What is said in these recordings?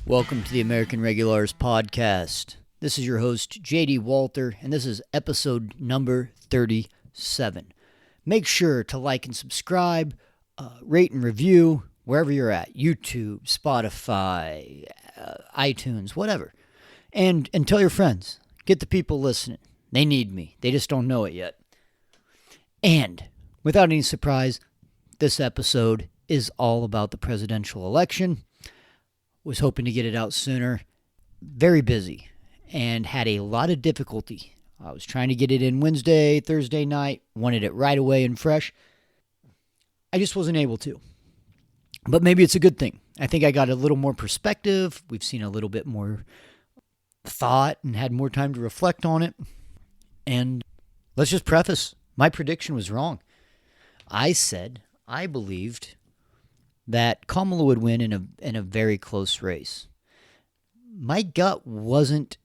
Welcome to the American Regulars Podcast. This is your host, JD Walter, and this is episode number 37. Make sure to like and subscribe, rate and review wherever you're at, YouTube, Spotify, iTunes, whatever. And tell your friends. Get the people listening. They need me. They just don't know it yet. And without any surprise, this episode is all about the presidential election. Was hoping to get it out sooner. Very busy and had a lot of difficulty. I was trying to get it in Wednesday, Thursday night, wanted it right away and fresh. I just wasn't able to. But maybe it's a good thing. I think I got a little more perspective. We've seen a little bit more thought and had more time to reflect on it. And let's just preface, my prediction was wrong. I said I believed that Kamala would win in a very close race. My gut wasn't,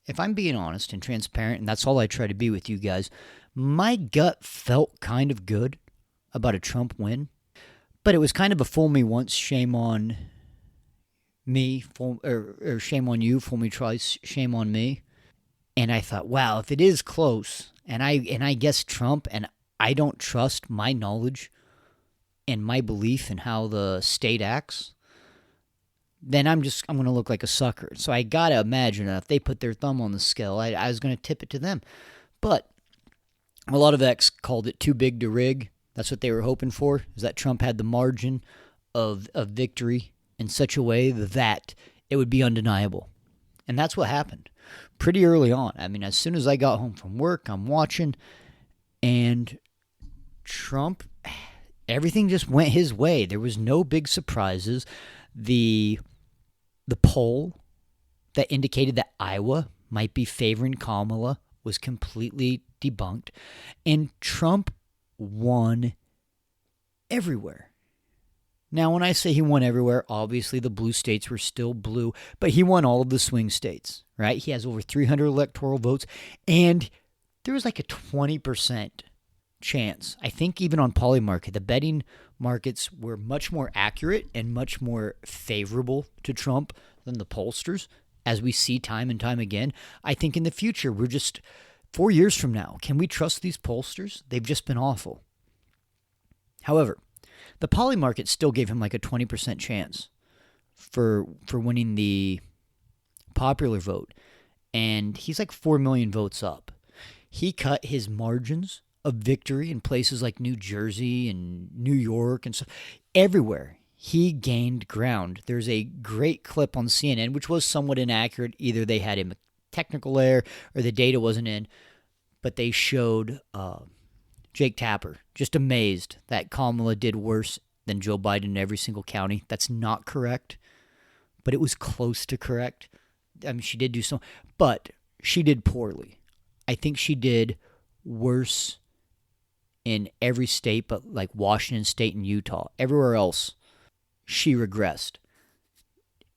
if I'm being honest and transparent, and that's all I try to be with you guys, my gut felt kind of good about a Trump win, but it was kind of a fool me once, shame on me, or shame on you, fool me twice, shame on me. And I thought, wow, if it is close, and I guess Trump, and I don't trust my knowledge and my belief in how the state acts, then I'm going to look like a sucker. So I got to imagine that if they put their thumb on the scale, I was going to tip it to them. But a lot of X called it too big to rig. That's what they were hoping for, is that Trump had the margin of victory in such a way that it would be undeniable. And that's what happened pretty early on. I mean, as soon as I got home from work, I'm watching, and Trump, everything just went his way. There was no big surprises. The poll that indicated that Iowa might be favoring Kamala was completely debunked. And Trump won everywhere. Now, when I say he won everywhere, obviously the blue states were still blue, but he won all of the swing states, right? He has over 300 electoral votes, and there was like a 20% chance. I think even on Polymarket, the betting markets were much more accurate and much more favorable to Trump than the pollsters, as we see time and time again. I think in the future, we're just 4 years from now, can we trust these pollsters? They've just been awful. However, the Polymarket still gave him like a 20% chance for winning the popular vote, and he's like 4 million votes up. He cut his margins of victory in places like New Jersey and New York and stuff. Everywhere he gained ground. There's a great clip on CNN, which was somewhat inaccurate. Either they had a technical error or the data wasn't in, but they showed Jake Tapper just amazed that Kamala did worse than Joe Biden in every single county. That's not correct, but it was close to correct. I mean, she did do so, but she did poorly. I think she did worse in every state but like Washington State and Utah. Everywhere else, she regressed.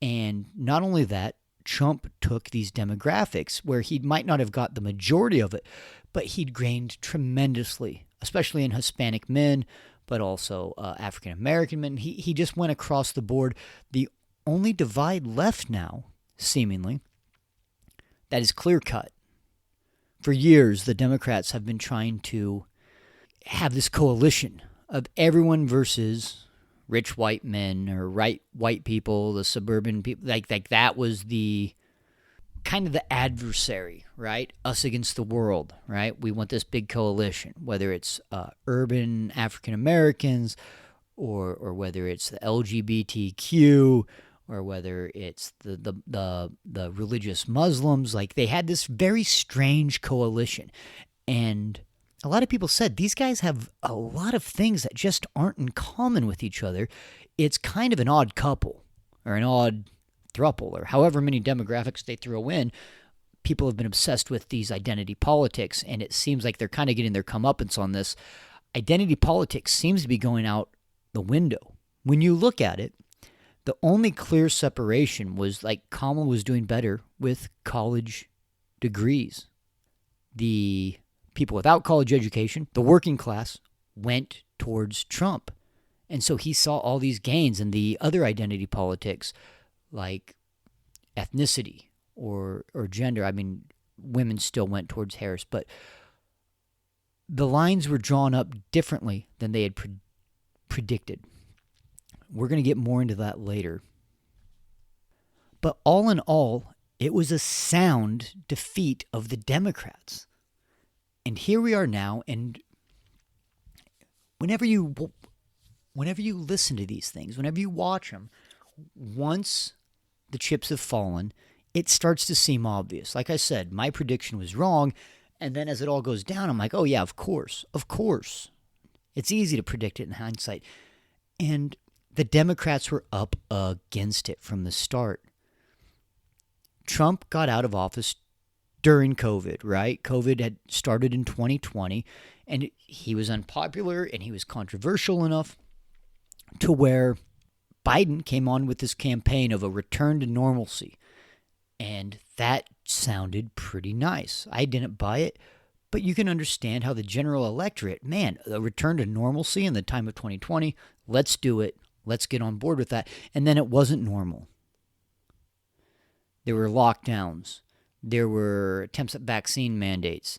And not only that, Trump took these demographics where he might not have got the majority of it, but he'd gained tremendously, especially in Hispanic men, but also African-American men. He just went across the board. The only divide left now, seemingly, that is clear-cut. For years, the Democrats have been trying to have this coalition of everyone versus rich white men or white people, the suburban people. Like that was the kind of the adversary, right? Us against the world, right? We want this big coalition, whether it's urban African Americans or whether it's the LGBTQ or whether it's the religious Muslims. Like they had this very strange coalition, and a lot of people said these guys have a lot of things that just aren't in common with each other. It's kind of an odd couple or an odd throuple or however many demographics they throw in. People have been obsessed with these identity politics, and it seems like they're kind of getting their comeuppance on this. Identity politics seems to be going out the window. When you look at it, the only clear separation was like Kamala was doing better with college degrees. The people without college education, the working class, went towards Trump. And so he saw all these gains, and the other identity politics, like ethnicity or gender. I mean, women still went towards Harris, but the lines were drawn up differently than they had predicted. We're going to get more into that later. But all in all, it was a sound defeat of the Democrats. And here we are now, and whenever you listen to these things, whenever you watch them, once the chips have fallen, it starts to seem obvious. Like I said, my prediction was wrong, and then as it all goes down, I'm like, oh yeah, of course. It's easy to predict it in hindsight. And the Democrats were up against it from the start. Trump got out of office during COVID, right? COVID had started in 2020, and he was unpopular and he was controversial enough to where Biden came on with this campaign of a return to normalcy. And that sounded pretty nice. I didn't buy it, but you can understand how the general electorate, man, a return to normalcy in the time of 2020, let's do it. Let's get on board with that. And then it wasn't normal. There were lockdowns. There were attempts at vaccine mandates.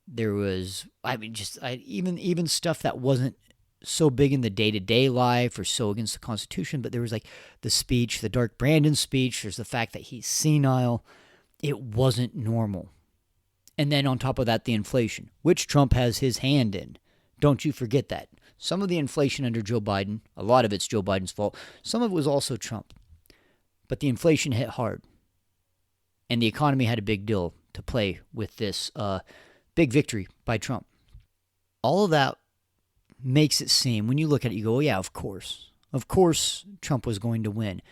There was, even stuff that wasn't so big in the day-to-day life or so against the Constitution, but there was like the speech, the Dark Brandon speech. There's the fact that he's senile. It wasn't normal. And then on top of that, the inflation, which Trump has his hand in. Don't you forget that. Some of the inflation under Joe Biden, a lot of it's Joe Biden's fault. Some of it was also Trump. But the inflation hit hard. And the economy had a big deal to play with this big victory by Trump. All of that makes it seem, when you look at it, you go, oh yeah, of course. Of course Trump was going to win.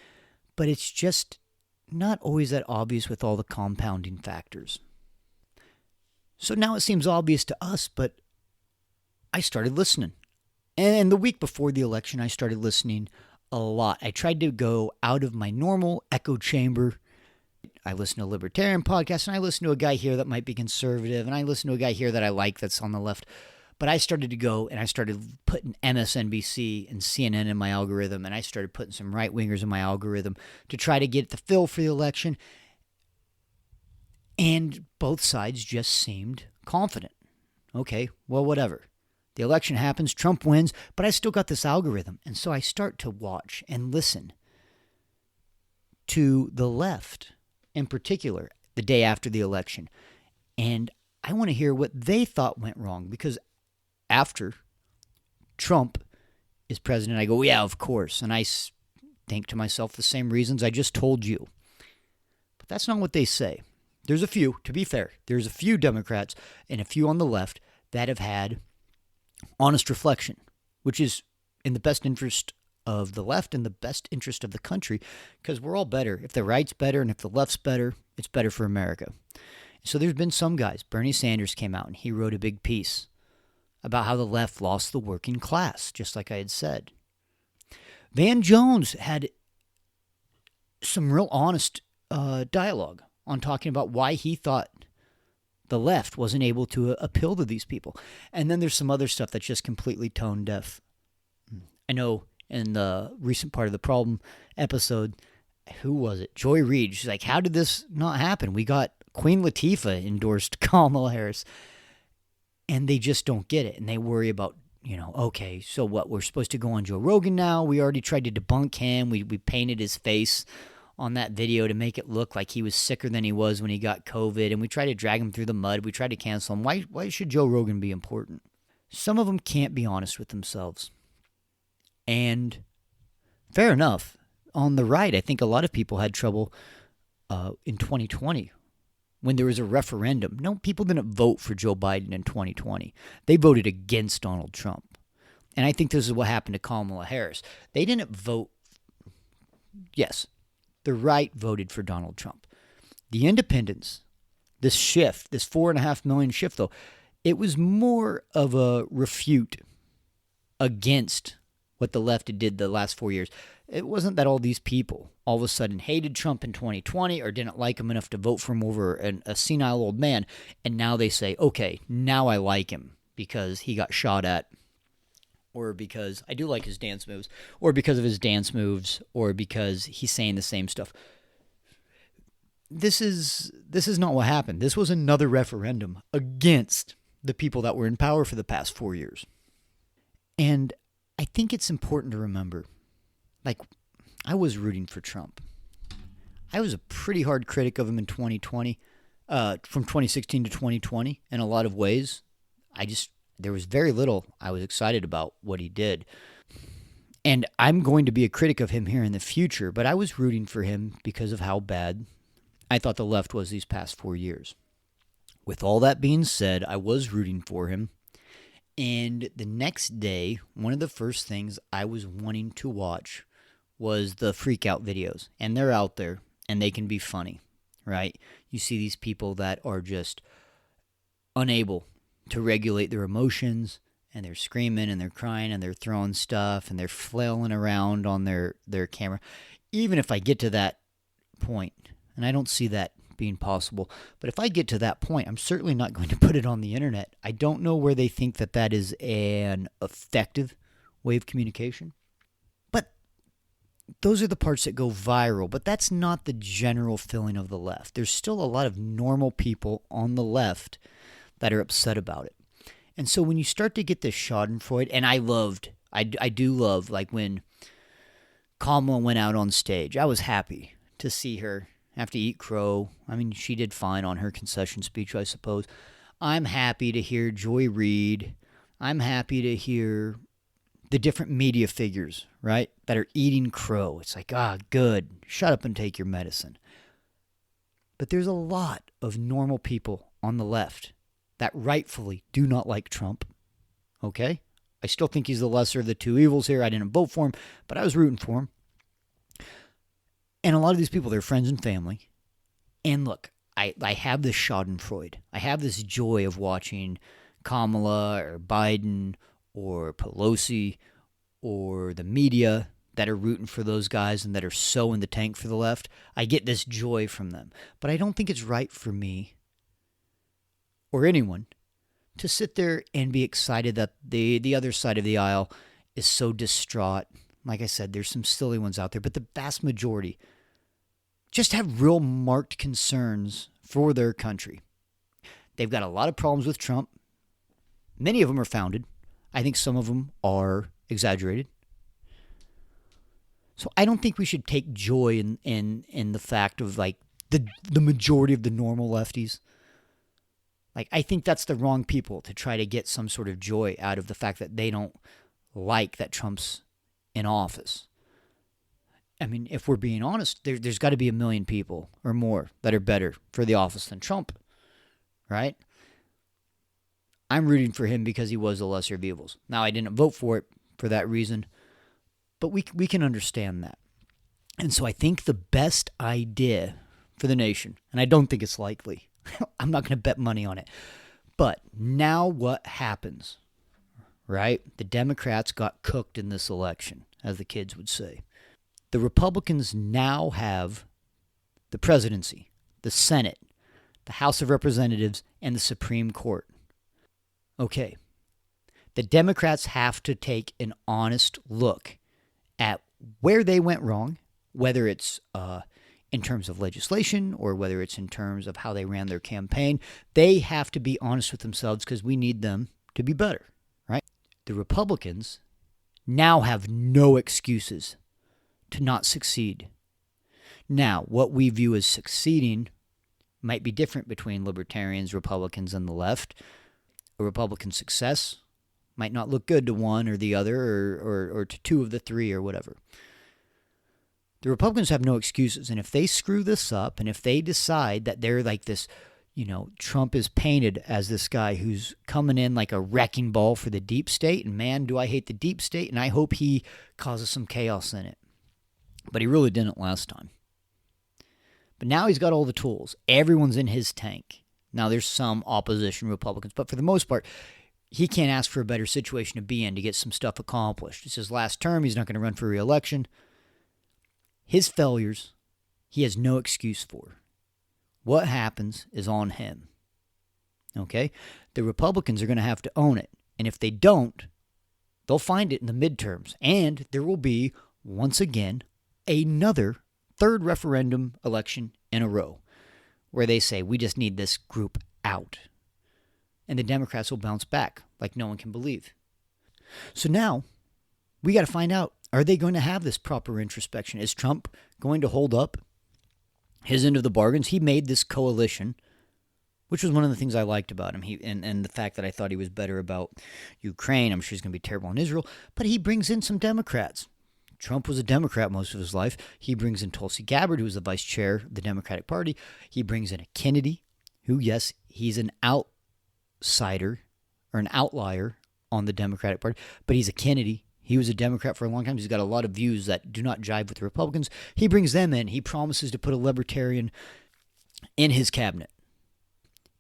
But it's just not always that obvious with all the compounding factors. So now it seems obvious to us, but I started listening. And the week before the election, I started listening a lot. I tried to go out of my normal echo chamber. I listen to a libertarian podcast, and I listen to a guy here that might be conservative, and I listen to a guy here that I like that's on the left. But I started to go, and I started putting MSNBC and CNN in my algorithm, and I started putting some right-wingers in my algorithm to try to get the fill for the election. And both sides just seemed confident. Okay, well, whatever. The election happens, Trump wins, but I still got this algorithm. And so I start to watch and listen to the left, in particular, the day after the election. And I want to hear what they thought went wrong, because after Trump is president, I go, yeah, of course. And I think to myself the same reasons I just told you. But that's not what they say. There's a few, to be fair, there's a few Democrats and a few on the left that have had honest reflection, which is in the best interest of the left and the best interest of the country, because we're all better. If the right's better and if the left's better, it's better for America. So there's been some guys. Bernie Sanders came out and he wrote a big piece about how the left lost the working class, just like I had said. Van Jones had some real honest dialogue on talking about why he thought the left wasn't able to appeal to these people. And then there's some other stuff that's just completely tone deaf. I know in the recent Part of the Problem episode, who was it? Joy Reid. She's like, how did this not happen? We got Queen Latifah endorsed Kamala Harris. And they just don't get it. And they worry about, okay, so what? We're supposed to go on Joe Rogan now. We already tried to debunk him. We painted his face on that video to make it look like he was sicker than he was when he got COVID, and we tried to drag him through the mud. We tried to cancel him. Why should Joe Rogan be important? Some of them can't be honest with themselves. And fair enough. On the right, I think a lot of people had trouble in 2020 when there was a referendum. No, people didn't vote for Joe Biden in 2020. They voted against Donald Trump. And I think this is what happened to Kamala Harris. They didn't vote. Yes, the right voted for Donald Trump. The independents, this shift, this 4.5 million shift, though, it was more of a refute against what the left did the last 4 years. It wasn't that all these people all of a sudden hated Trump in 2020 or didn't like him enough to vote for him over a senile old man, and now they say, okay, now I like him because he got shot at, or because I do like his dance moves, or because of his dance moves, or because he's saying the same stuff. this is not what happened. This was another referendum against the people that were in power for the past 4 years. And I think it's important to remember, like, I was rooting for Trump. I was a pretty hard critic of him in 2020, from 2016 to 2020 in a lot of ways. There was very little I was excited about what he did. And I'm going to be a critic of him here in the future, but I was rooting for him because of how bad I thought the left was these past 4 years. With all that being said, I was rooting for him. And the next day, one of the first things I was wanting to watch was the freak out videos. And they're out there, and they can be funny, right? You see these people that are just unable to regulate their emotions, and they're screaming and they're crying and they're throwing stuff and they're flailing around on their camera. Even if I get to that point, and I don't see that being possible, but if I get to that point, I'm certainly not going to put it on the internet. I don't know where they think that is an effective way of communication. But those are the parts that go viral, but that's not the general feeling of the left. There's still a lot of normal people on the left that are upset about it. And so when you start to get this Schadenfruede, and I do love, like when Kamala went out on stage, I was happy to see her have to eat crow. I mean, she did fine on her concession speech, I suppose. I'm happy to hear Joy Reid. I'm happy to hear the different media figures, right, that are eating crow. It's like, good. Shut up and take your medicine. But there's a lot of normal people on the left that rightfully do not like Trump, okay? I still think he's the lesser of the two evils here. I didn't vote for him, but I was rooting for him. And a lot of these people, they're friends and family. And look, I have this Schadenfreude. I have this joy of watching Kamala or Biden or Pelosi or the media that are rooting for those guys and that are so in the tank for the left. I get this joy from them. But I don't think it's right for me or anyone to sit there and be excited that the other side of the aisle is so distraught. Like I said, there's some silly ones out there, but the vast majority just have real marked concerns for their country. They've got a lot of problems with Trump. Many of them are founded. I think some of them are exaggerated. So I don't think we should take joy in the fact of like the majority of the normal lefties. Like, I think that's the wrong people to try to get some sort of joy out of the fact that they don't like that Trump's in office. I mean, if we're being honest, there's got to be 1 million people or more that are better for the office than Trump, right? I'm rooting for him because he was the lesser of evils. Now, I didn't vote for it for that reason, but we can understand that. And so I think the best idea for the nation, and I don't think it's likely, I'm not going to bet money on it. But now what happens, right? The Democrats got cooked in this election, as the kids would say. The Republicans now have the presidency, the Senate, the House of Representatives, and the Supreme Court. Okay. The Democrats have to take an honest look at where they went wrong, whether it's in terms of legislation or whether it's in terms of how they ran their campaign. They have to be honest with themselves because we need them to be better, right? The Republicans now have no excuses to not succeed. Now, what we view as succeeding might be different between libertarians, Republicans, and the left. A Republican success might not look good to one or the other or to two of the three or whatever. The Republicans have no excuses, and if they screw this up and if they decide that they're like this, Trump is painted as this guy who's coming in like a wrecking ball for the deep state, and man, do I hate the deep state, and I hope he causes some chaos in it. But he really didn't last time. But now he's got all the tools. Everyone's in his tank. Now there's some opposition Republicans, but for the most part, he can't ask for a better situation to be in to get some stuff accomplished. It's his last term. He's not going to run for re-election. His failures, he has no excuse for. What happens is on him. Okay? The Republicans are going to have to own it. And if they don't, they'll find it in the midterms. And there will be, once again, another third referendum election in a row. where they say, we just need this group out. And the Democrats will bounce back like no one can believe. So now we got to find out, are they going to have this proper introspection? Is Trump going to hold up his end of the bargains? He made this coalition, which was one of the things I liked about him. And the fact that I thought he was better about Ukraine. I'm sure he's going to be terrible on Israel. But he brings in some Democrats. Trump was a Democrat most of his life. He brings in Tulsi Gabbard, who was the vice chair of the Democratic Party. He brings in a Kennedy, who, yes, he's an outsider or an outlier on the Democratic Party, but he's a Kennedy. He was a Democrat for a long time. He's got a lot of views that do not jive with the Republicans. He brings them in. He promises to put a libertarian in his cabinet.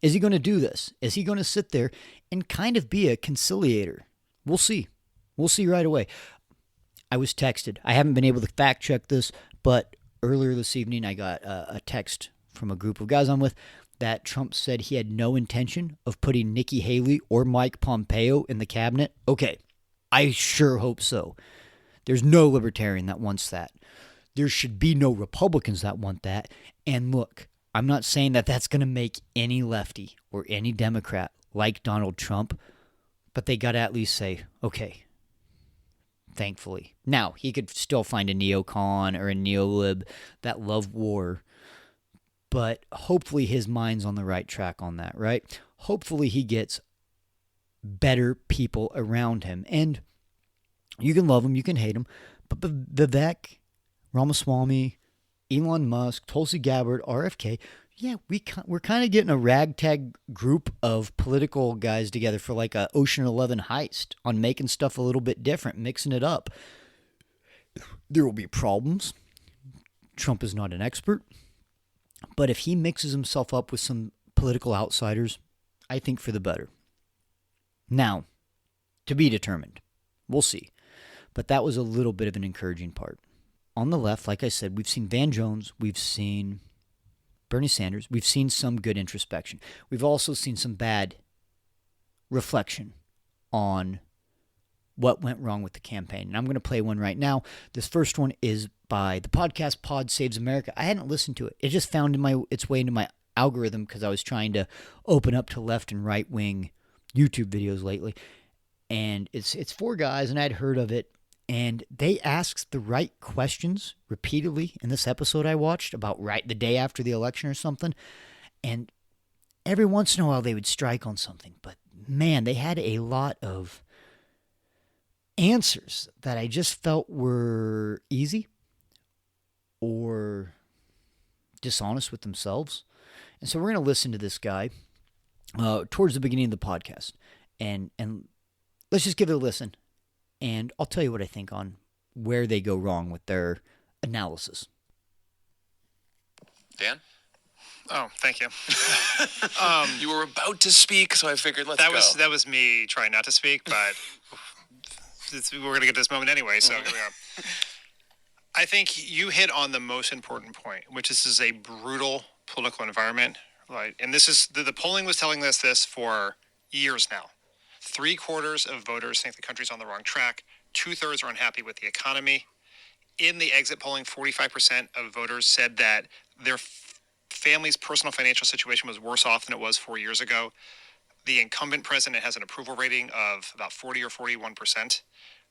Is he going to do this? Is he going to sit there and kind of be a conciliator? We'll see. We'll see right away. I was texted. I haven't been able to fact check this, but earlier this evening I got a text from a group of guys I'm with that Trump said he had no intention of putting Nikki Haley or Mike Pompeo in the cabinet. Okay, I sure hope so. There's no libertarian that wants that. There should be no Republicans that want that. And look, I'm not saying that that's going to make any lefty or any Democrat like Donald Trump, but they got to at least say, okay, thankfully. Now, he could still find a neocon or a neolib that love war, but hopefully his mind's on the right track on that, right? Hopefully he gets better people around him. And you can love him, you can hate him, but Vivek Ramaswamy, Elon Musk, Tulsi Gabbard, RFK, yeah, we're kind of getting a ragtag group of political guys together for like a Ocean 11 heist on making stuff a little bit different, mixing it up. There will be problems. Trump is not an expert. But if he mixes himself up with some political outsiders, I think for the better. Now, to be determined. We'll see. But that was a little bit of an encouraging part. On the left, like I said, we've seen Van Jones, we've seen Bernie Sanders, we've seen some good introspection. We've also seen some bad reflection on what went wrong with the campaign. And I'm going to play one right now. This first one is by the podcast Pod Saves America. I hadn't listened to it. It just found its way into my algorithm because I was trying to open up to left and right wing YouTube videos lately. And it's four guys, and I'd heard of it. And they asked the right questions repeatedly in this episode I watched about right the day after the election or something. And every once in a while they would strike on something. But man, they had a lot of answers that I just felt were easy or dishonest with themselves. And so we're going to listen to this guy towards the beginning of the podcast. And let's just give it a listen. And I'll tell you what I think on where they go wrong with their analysis. Dan? Oh, thank you. You were about to speak, so I figured let's go. That was me trying not to speak, but we're going to get this moment anyway, so here we are. I think you hit on the most important point, which is a brutal political environment. Right? And this is the polling was telling us this for years now. 3/4 of voters think the country's on the wrong track. 2/3 are unhappy with the economy. In the exit polling, 45% of voters said that their family's personal financial situation was worse off than it was 4 years ago. The incumbent president has an approval rating of about 40 or 41%.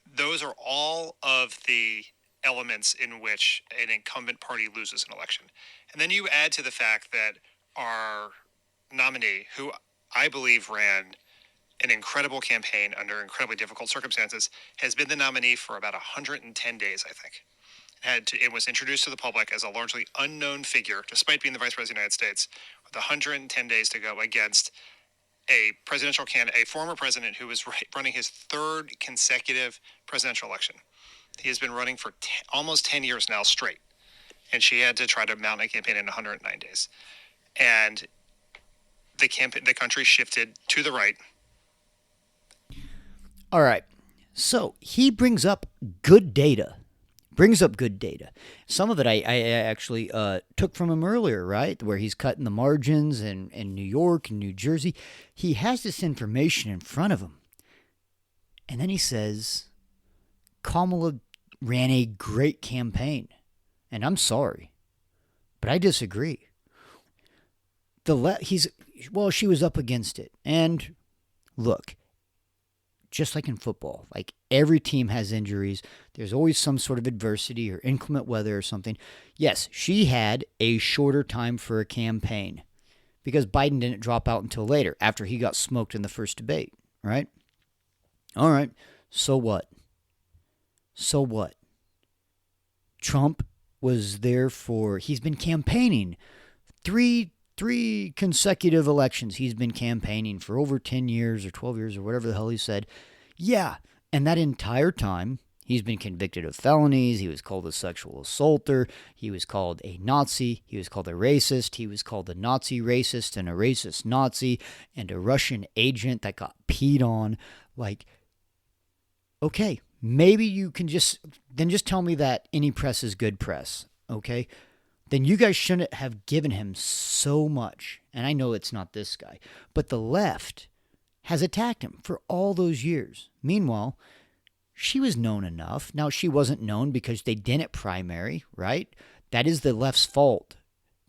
Those are all of the elements in which an incumbent party loses an election. And then you add to the fact that our nominee, who I believe ran an incredible campaign under incredibly difficult circumstances, has been the nominee for about 110 days, I think. It was introduced to the public as a largely unknown figure, despite being the Vice President of the United States, with 110 days to go against a presidential candidate, a former president who was running his third consecutive presidential election. He has been running for almost 10 years now straight, and she had to try to mount a campaign in 109 days. And the country shifted to the right. All right. So he brings up good data. Some of it I actually took from him earlier, right? Where he's cutting the margins in New York and New Jersey. He has this information in front of him. And then he says, Kamala ran a great campaign. And I'm sorry, but I disagree. she was up against it. And look, just like in football, like every team has injuries. There's always some sort of adversity or inclement weather or something. Yes, she had a shorter time for a campaign because Biden didn't drop out until later after he got smoked in the first debate, right? All right, so what? So what? Trump was there he's been campaigning three consecutive elections. He's been campaigning for over 10 years or 12 years or whatever the hell he said. Yeah, and that entire time, he's been convicted of felonies. He was called a sexual assaulter. He was called a Nazi. He was called a racist. He was called a Nazi racist and a racist Nazi and a Russian agent that got peed on. Like, okay, maybe you can just tell me that any press is good press, okay? Then you guys shouldn't have given him so much. And I know it's not this guy, but the left has attacked him for all those years. Meanwhile, she was known enough. Now, she wasn't known because they didn't primary, right? That is the left's fault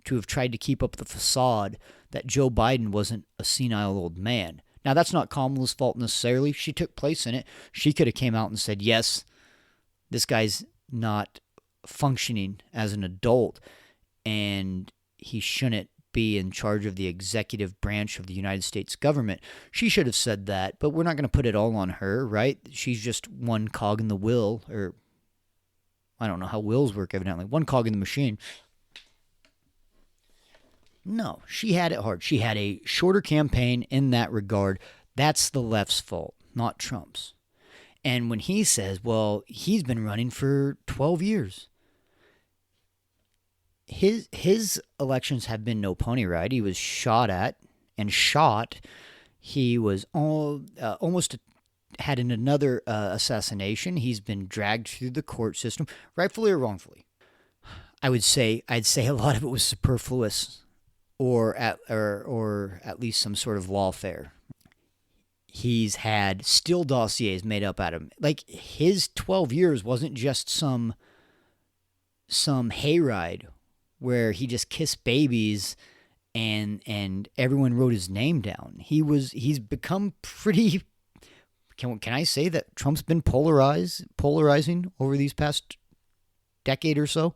to have tried to keep up the facade that Joe Biden wasn't a senile old man. Now, that's not Kamala's fault necessarily. She took place in it. She could have came out and said, yes, this guy's not functioning as an adult and he shouldn't be in charge of the executive branch of the United States government. She should have said that, but we're not going to put it all on her, right? She's just one cog in the wheel, or I don't know how wheels work, evidently. One cog in the machine. No, she had it hard. She had a shorter campaign in that regard. That's the left's fault, not Trump's. And when he says, well, he's been running for 12 years. His elections have been no pony ride. He was shot at and shot. He was almost had another assassination. He's been dragged through the court system, rightfully or wrongfully. I'd say a lot of it was superfluous, or at least some sort of lawfare. He's had still dossiers made up at him. Like, his 12 years wasn't just some hayride where he just kissed babies and everyone wrote his name down. He's become pretty. Can I say that Trump's been polarizing over these past decade or so,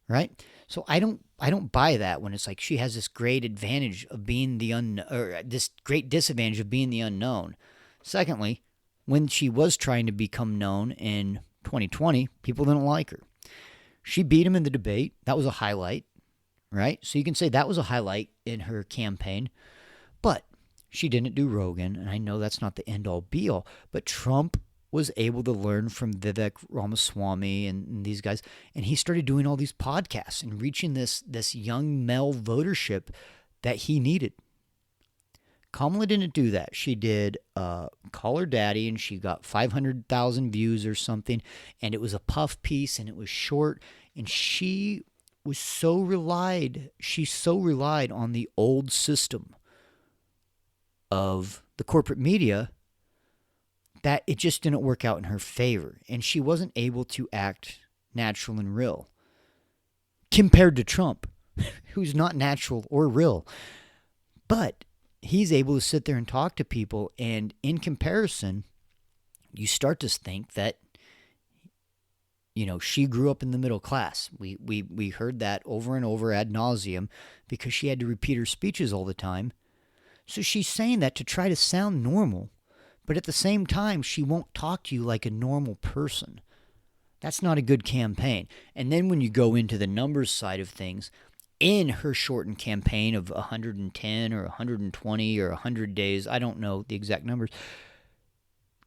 right? So I don't buy that when it's like she has this great advantage of being the unknown, or this great disadvantage of being the unknown. Secondly, when she was trying to become known in 2020, people didn't like her. She beat him in the debate. That was a highlight, right? So you can say that was a highlight in her campaign. But she didn't do Rogan, and I know that's not the end-all, be-all. But Trump was able to learn from Vivek Ramaswamy and these guys, and he started doing all these podcasts and reaching this young male votership that he needed. Kamala didn't do that. She did Call Her Daddy, and she got 500,000 views or something, and it was a puff piece, and it was short, and she so relied on the old system of the corporate media that it just didn't work out in her favor, and she wasn't able to act natural and real compared to Trump, who's not natural or real. But he's able to sit there and talk to people, and in comparison, you start to think that, she grew up in the middle class. We heard that over and over ad nauseum because she had to repeat her speeches all the time. So she's saying that to try to sound normal, but at the same time, she won't talk to you like a normal person. That's not a good campaign. And then when you go into the numbers side of things, in her shortened campaign of 110 or 120 or 100 days, I don't know the exact numbers,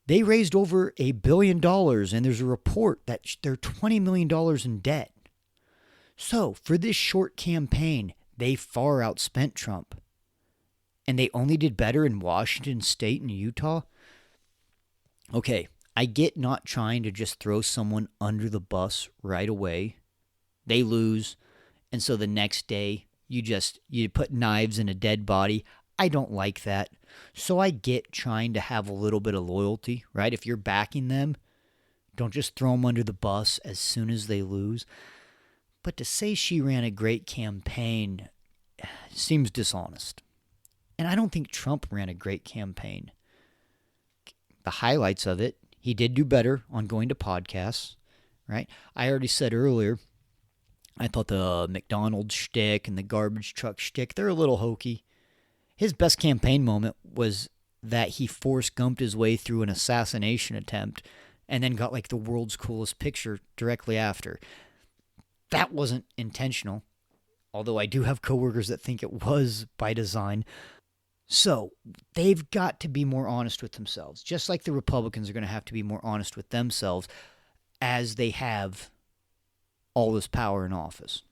they raised over $1 billion, and there's a report that they're $20 million in debt. So for this short campaign, they far outspent Trump. And they only did better in Washington State and Utah. Okay, I get not trying to just throw someone under the bus right away. They lose. And so the next day, you put knives in a dead body. I don't like that. So I get trying to have a little bit of loyalty, right? If you're backing them, don't just throw them under the bus as soon as they lose. But to say she ran a great campaign, seems dishonest. And I don't think Trump ran a great campaign. The highlights of it, he did do better on going to podcasts, right? I already said earlier, I thought the McDonald's shtick and the garbage truck shtick, they're a little hokey. His best campaign moment was that he Forrest Gumped his way through an assassination attempt and then got like the world's coolest picture directly after. That wasn't intentional, although I do have coworkers that think it was by design. So they've got to be more honest with themselves, just like the Republicans are going to have to be more honest with themselves as they have all this power in office.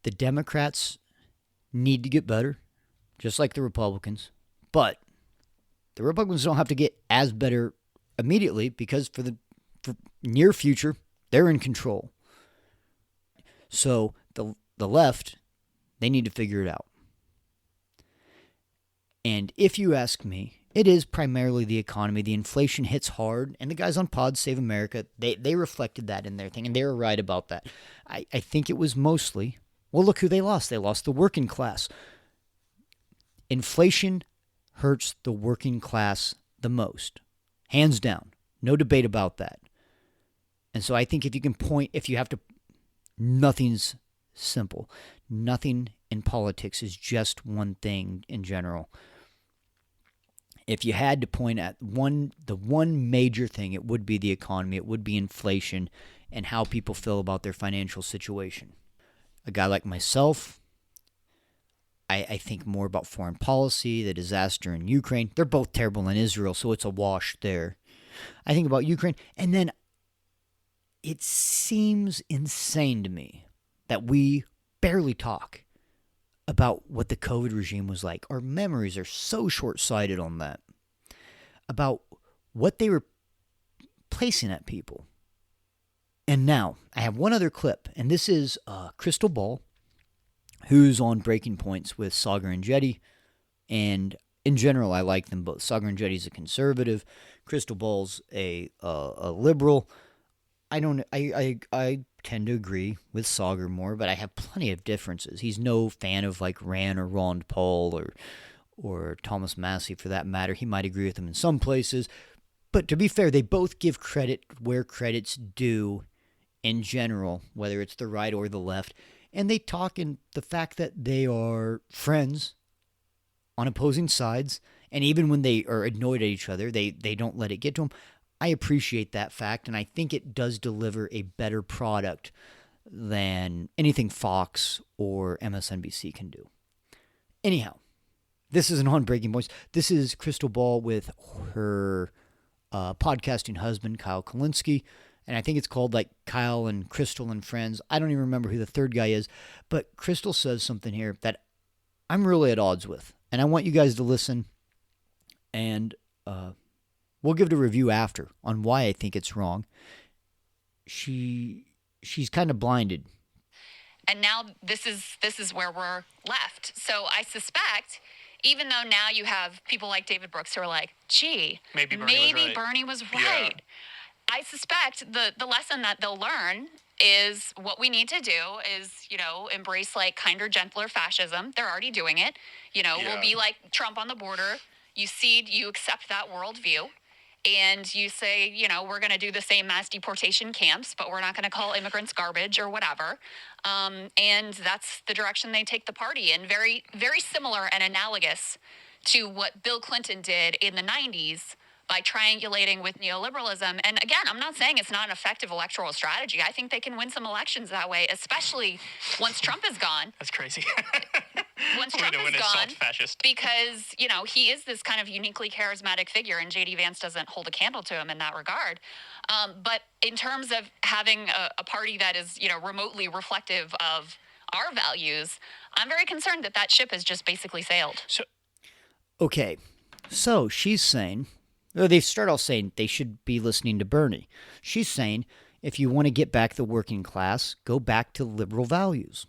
The Democrats need to get better, just like the Republicans, but the Republicans don't have to get as better immediately because for near future, they're in control. So the left, they need to figure it out. And if you ask me, it is primarily the economy. The inflation hits hard, and the guys on Pod Save America, they reflected that in their thing, and they were right about that. I think it was mostly, well, look who they lost. They lost the working class. Inflation hurts the working class the most. Hands down. No debate about that. And so I think if you can point, if you have to, nothing's simple. Nothing in politics is just one thing in general. If you had to point at the one major thing, it would be the economy, it would be inflation, and how people feel about their financial situation. A guy like myself, I think more about foreign policy, the disaster in Ukraine. They're both terrible in Israel, so it's a wash there. I think about Ukraine, and then it seems insane to me that we barely talk about what the COVID regime was like. Our memories are so short-sighted on that. About what they were placing at people. And now, I have one other clip, and this is Crystal Ball, who's on Breaking Points with Sagar and Jetty. And in general, I like them both. Sagar and Jetty's a conservative. Crystal Ball's a liberal. I tend to agree with Sagar more, but I have plenty of differences. He's no fan of like Rand or Ron Paul or Thomas Massey for that matter. He might agree with them in some places, but to be fair, they both give credit where credit's due in general, whether it's the right or the left, and they talk in the fact that they are friends on opposing sides, and even when they are annoyed at each other, they don't let it get to them. I appreciate that fact, and I think it does deliver a better product than anything Fox or MSNBC can do. Anyhow, this isn't on Breaking Points. This is Crystal Ball with her podcasting husband, Kyle Kulinski, and I think it's called like Kyle and Crystal and Friends. I don't even remember who the third guy is, but Crystal says something here that I'm really at odds with, and I want you guys to listen, and we'll give it a review after on why I think it's wrong. She's kind of blinded. And now this is where we're left. So I suspect, even though now you have people like David Brooks who are like, gee, maybe Bernie was right. Yeah. I suspect the lesson that they'll learn is what we need to do is, embrace like kinder, gentler fascism. They're already doing it. We'll be like Trump on the border. You cede, you accept that worldview. And you say, we're going to do the same mass deportation camps, but we're not going to call immigrants garbage or whatever. And that's the direction they take the party in. Very, very similar and analogous to what Bill Clinton did in the 90s by triangulating with neoliberalism. And again, I'm not saying it's not an effective electoral strategy. I think they can win some elections that way, especially once Trump is gone. That's crazy. Once Trump is gone, because, he is this kind of uniquely charismatic figure, and J.D. Vance doesn't hold a candle to him in that regard. But in terms of having a party that is, remotely reflective of our values, I'm very concerned that ship has just basically sailed. Okay, so she's saying, they start off saying they should be listening to Bernie. She's saying, if you want to get back the working class, go back to liberal values.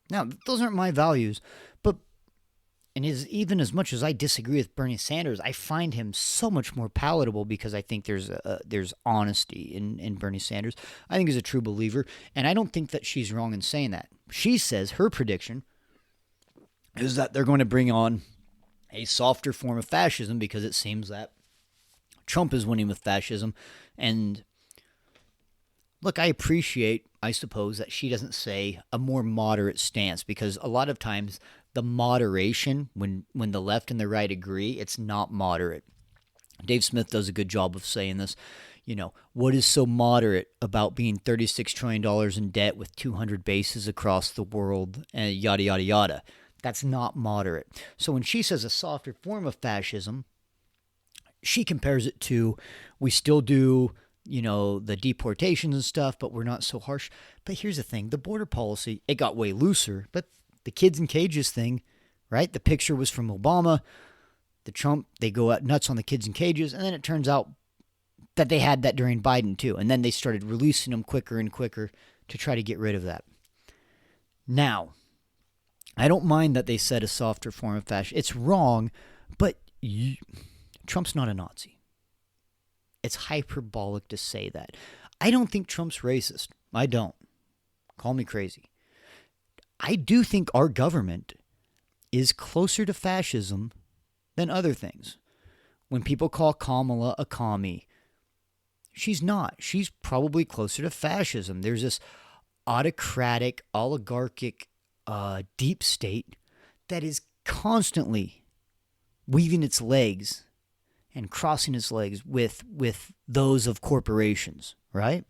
Now, those aren't my values, but even as much as I disagree with Bernie Sanders, I find him so much more palatable because I think there's honesty in Bernie Sanders. I think he's a true believer, and I don't think that she's wrong in saying that. She says her prediction is that they're going to bring on a softer form of fascism because it seems that Trump is winning with fascism. And look, I appreciate, I suppose, that she doesn't say a more moderate stance, because a lot of times the moderation, when the left and the right agree, it's not moderate. Dave Smith does a good job of saying this. What is so moderate about being $36 trillion in debt with 200 bases across the world, and yada, yada, yada? That's not moderate. So when she says a softer form of fascism, she compares it to, we still do, the deportations and stuff, but we're not so harsh. But here's the thing. The border policy, it got way looser, but the kids in cages thing, right? The picture was from Obama. The Trump, they go out nuts on the kids in cages, and then it turns out that they had that during Biden too. And then they started releasing them quicker and quicker to try to get rid of that. Now, I don't mind that they said a softer form of fascism. It's wrong, but Trump's not a Nazi. It's hyperbolic to say that. I don't think Trump's racist. I don't. Call me crazy. I do think our government is closer to fascism than other things. When people call Kamala a commie, she's not. She's probably closer to fascism. There's this autocratic, oligarchic deep state that is constantly weaving its legs and crossing its legs with those of corporations, right?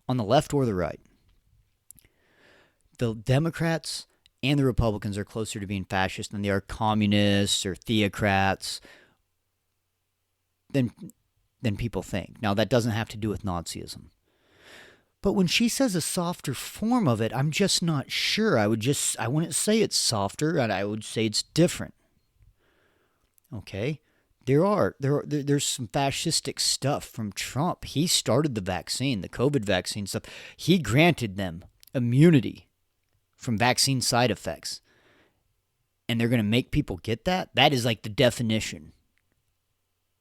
On the left or the right. The Democrats and the Republicans are closer to being fascist than they are communists or theocrats than people think. Now, that doesn't have to do with Nazism. But when she says a softer form of it, I'm just not sure. I wouldn't say it's softer, and I would say it's different. Okay? There's some fascistic stuff from Trump. He started the vaccine, the COVID vaccine stuff. He granted them immunity from vaccine side effects. And they're going to make people get that? That is like the definition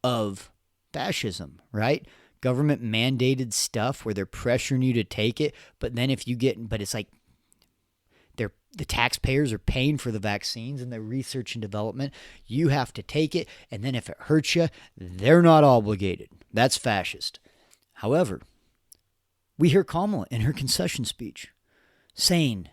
of fascism, right? Government mandated stuff where they're pressuring you to take it, but then it's like the taxpayers are paying for the vaccines and the research and development. You have to take it, and then if it hurts you, they're not obligated. That's fascist. However, we hear Kamala in her concession speech saying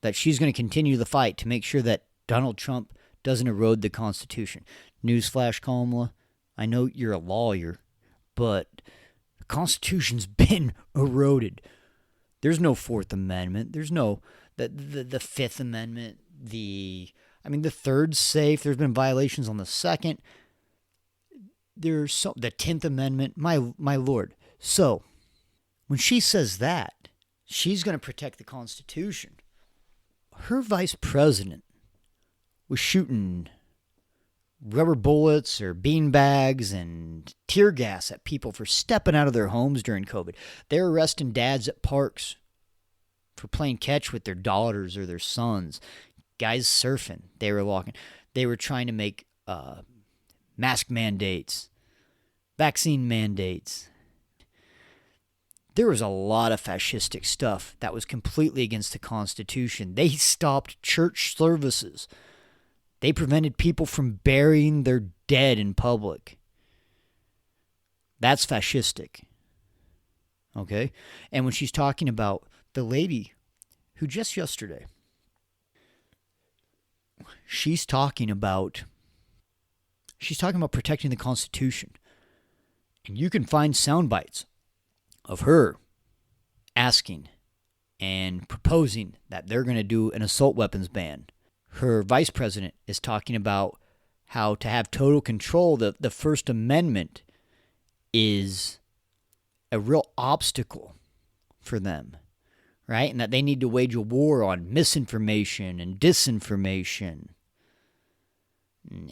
that she's going to continue the fight to make sure that Donald Trump doesn't erode the Constitution. Newsflash, Kamala, I know you're a lawyer, but the Constitution's been eroded. There's no Fourth Amendment. There's no the Fifth Amendment. The Third's safe. There's been violations on the Second. The 10th Amendment. My Lord. So when she says that, she's going to protect the Constitution. Her vice president was shooting rubber bullets or bean bags and tear gas at people for stepping out of their homes during COVID. They're arresting dads at parks for playing catch with their daughters or their sons. Guys surfing. They were trying to make mask mandates, vaccine mandates. There was a lot of fascistic stuff that was completely against the Constitution. They stopped church services. They prevented people from burying their dead in public. That's fascistic. Okay? And when she's talking about the lady who just yesterday, she's talking about protecting the Constitution. And you can find sound bites of her asking and proposing that they're going to do an assault weapons ban. Her vice president is talking about how to have total control. The First Amendment is a real obstacle for them, right? And that they need to wage a war on misinformation and disinformation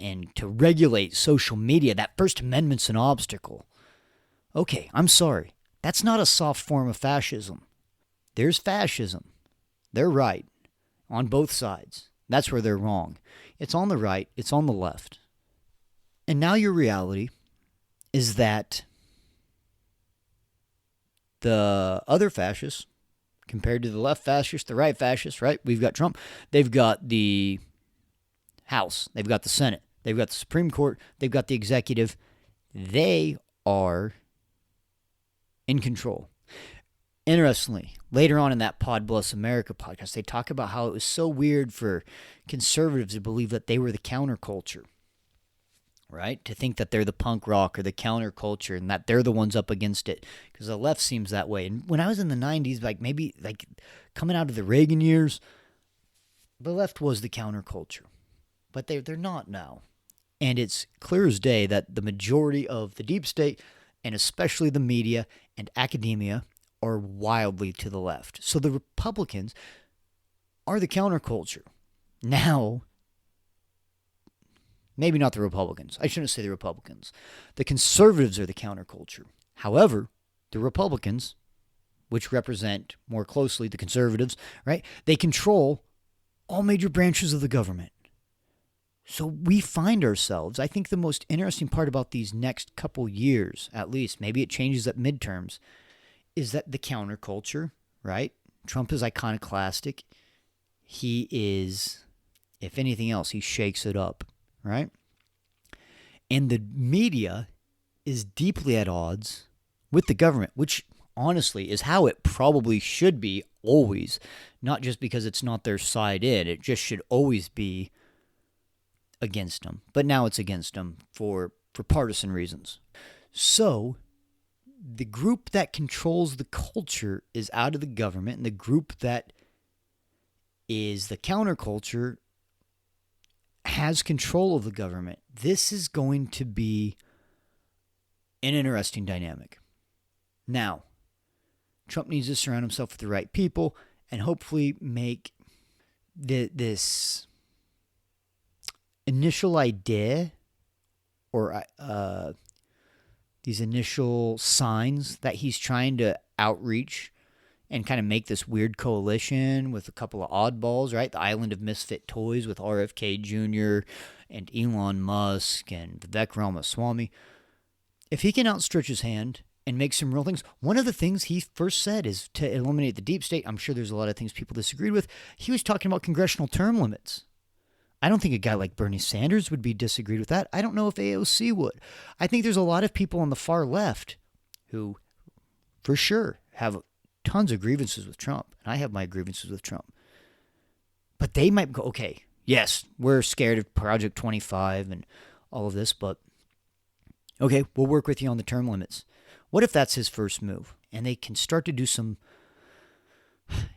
and to regulate social media. That First Amendment's an obstacle. Okay, I'm sorry. That's not a soft form of fascism. There's fascism. They're right on both sides. That's where they're wrong. It's on the right. It's on the left. And now your reality is that the other fascists, compared to the left fascists, the right fascists, right? We've got Trump. They've got the House, they've got the Senate, they've got the Supreme Court, they've got the executive. They are in control. Interestingly, later on in that Pod Bless America podcast, they talk about how it was so weird for conservatives to believe that they were the counterculture, right? To think that they're the punk rock or the counterculture and that they're the ones up against it, because the left seems that way. And when I was in the 90s, maybe coming out of the Reagan years, the left was the counterculture. But they're not now. And it's clear as day that the majority of the deep state, and especially the media and academia, are wildly to the left. So the Republicans are the counterculture. Now, maybe not the Republicans. I shouldn't say the Republicans. The conservatives are the counterculture. However, the Republicans, which represent more closely the conservatives, right? They control all major branches of the government. So we find ourselves, I think the most interesting part about these next couple years, at least, maybe it changes at midterms, is that the counterculture, right? Trump is iconoclastic. He is, if anything else, he shakes it up, right? And the media is deeply at odds with the government, which honestly is how it probably should be always, not just because it's not their side in. It just should always be against them. But now it's against them for partisan reasons. So the group that controls the culture is out of the government, and the group that is the counterculture has control of the government. This is going to be an interesting dynamic. Now, Trump needs to surround himself with the right people and hopefully make this initial idea or these initial signs that he's trying to outreach and kind of make this weird coalition with a couple of oddballs, right? The Island of Misfit Toys with RFK Jr. and Elon Musk and Vivek Ramaswamy. If he can outstretch his hand and make some real things, one of the things he first said is to eliminate the deep state. I'm sure there's a lot of things people disagreed with. He was talking about congressional term limits. I don't think a guy like Bernie Sanders would be disagreed with that. I don't know if AOC would. I think there's a lot of people on the far left who, for sure, have tons of grievances with Trump. And I have my grievances with Trump. But they might go, okay, yes, we're scared of Project 25 and all of this, but okay, we'll work with you on the term limits. What if that's his first move? And they can start to do some,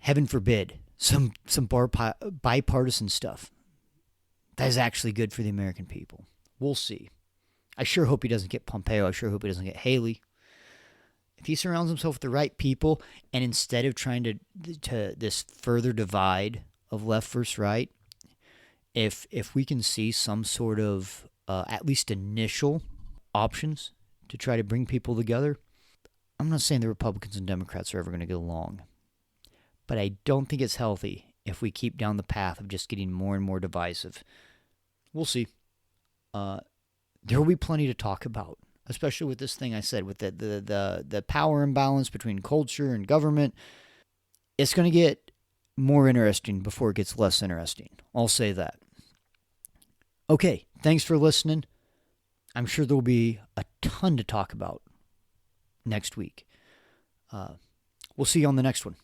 heaven forbid, some bipartisan stuff. That is actually good for the American people. We'll see. I sure hope he doesn't get Pompeo. I sure hope he doesn't get Haley. If he surrounds himself with the right people, and instead of trying to this further divide of left versus right, if we can see some sort of at least initial options to try to bring people together, I'm not saying the Republicans and Democrats are ever going to get along, but I don't think it's healthy if we keep down the path of just getting more and more divisive. We'll see. There will be plenty to talk about, especially with this thing I said, with the power imbalance between culture and government. It's going to get more interesting before it gets less interesting. I'll say that. Okay, thanks for listening. I'm sure there will be a ton to talk about next week. We'll see you on the next one.